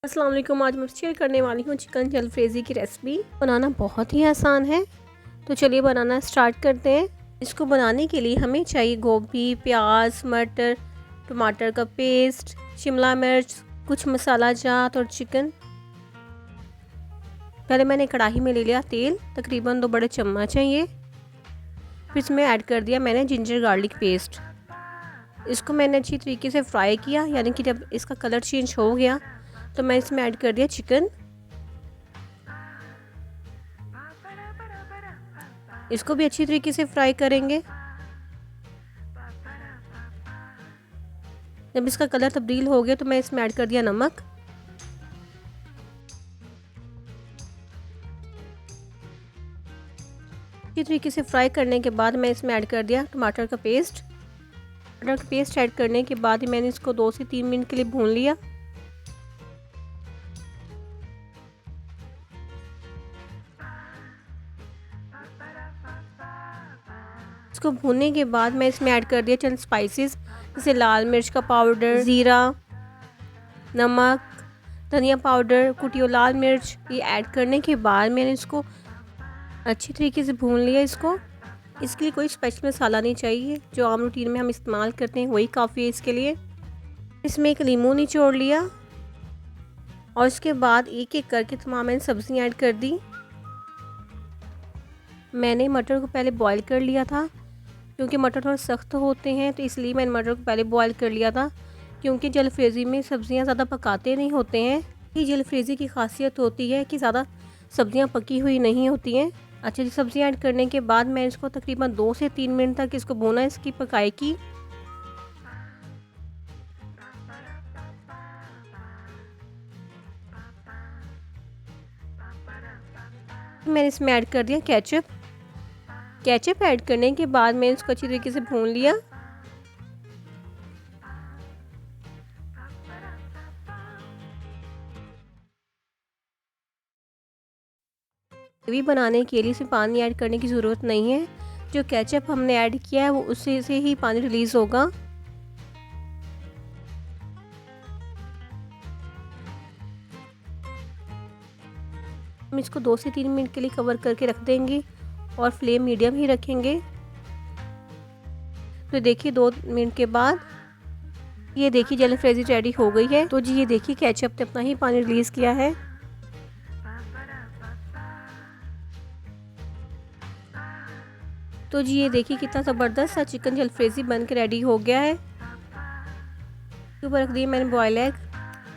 अस्सलाम वालेकुम। आज मैं शेयर करने वाली हूँ चिकन जलफ्रेज़ी की रेसिपी। बनाना बहुत ही आसान है, तो चलिए बनाना स्टार्ट करते हैं। इसको बनाने के लिए हमें चाहिए गोभी, प्याज, मटर, टमाटर का पेस्ट, शिमला मिर्च, कुछ मसाला जात और चिकन। पहले मैंने कढ़ाई में ले लिया तेल, तकरीबन 2 बड़े चम्मच हैं ये। फिर इसमें ऐड कर दिया मैंने जिंजर गार्लिक पेस्ट। इसको मैंने अच्छी तरीके से फ्राई किया, यानी कि जब इसका कलर चेंज हो गया तो मैं इसमें ऐड कर दिया चिकन। इसको भी अच्छी तरीके से फ्राई करेंगे। जब इसका कलर तब्दील हो गया तो मैं इसमें ऐड कर दिया नमक। अच्छी तरीके से फ्राई करने के बाद मैं इसमें ऐड कर दिया टमाटर का पेस्ट। टमाटर का पेस्ट ऐड करने के बाद मैंने इसको 2 से 3 मिनट के लिए भून लिया। इसको भूनने के बाद मैं इसमें ऐड कर दिया चंद स्पाइसेस, जैसे लाल मिर्च का पाउडर, ज़ीरा, नमक, धनिया पाउडर, कुटी हुई लाल मिर्च। ये ऐड करने के बाद मैंने इसको अच्छी तरीके से भून लिया। इसके लिए कोई स्पेशल मसाला नहीं चाहिए, जो आम रूटीन में हम इस्तेमाल करते हैं वही काफ़ी है इसके लिए। इसमें एक लीमू निचोड़ लिया और इसके बाद एक एक करके तमाम मैंने सब्जियाँ ऐड कर दी। मैंने मटर को पहले बॉईल कर लिया था, क्योंकि मटर थोड़े सख्त होते हैं, तो इसलिए मैंने मटर को पहले बॉईल कर लिया था। क्योंकि जलफ्रेज़ी में सब्ज़ियाँ ज़्यादा पकाते नहीं होते हैं। ये जलफ्रेज़ी की खासियत होती है कि ज़्यादा सब्ज़ियाँ पकी हुई नहीं होती हैं। अच्छा जी, सब्ज़ियाँ ऐड करने के बाद मैं इसको तकरीबन 2 से 3 मिनट तक इसको भूना, इसकी पकाई की। मैंने इसमें ऐड कर दिया केचप ऐड करने के बाद मैंने इसको अच्छी तरीके से भून लिया। ग्रेवी बनाने के लिए इसमें पानी ऐड करने की ज़रूरत नहीं है। जो केचप हमने ऐड किया है वो उससे से ही पानी रिलीज़ होगा। हम इसको 2 से 3 मिनट के लिए कवर करके रख देंगे और फ्लेम मीडियम ही रखेंगे। तो देखिए 2 मिनट के बाद ये देखिए जलफ्रेज़ी रेडी हो गई है। तो जी ये देखिए केचप ने अपना ही पानी रिलीज़ किया है। तो जी ये देखिए कितना ज़बरदस्त सा चिकन जलफ्रेज़ी बन के रेडी हो गया है। ऊपर रख दिए मैंने बॉयल एग।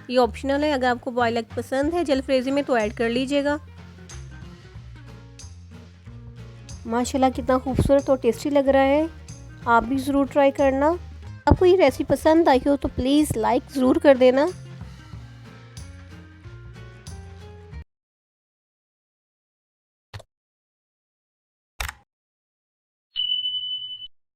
ये ऑप्शनल है, अगर आपको बॉयल एग पसंद है जलफ्रेज़ी में तो ऐड कर लीजिएगा। माशाल्लाह कितना खूबसूरत और टेस्टी लग रहा है। आप भी ज़रूर ट्राई करना। आपको ये रेसिपी पसंद आई हो तो प्लीज़ लाइक ज़रूर कर देना।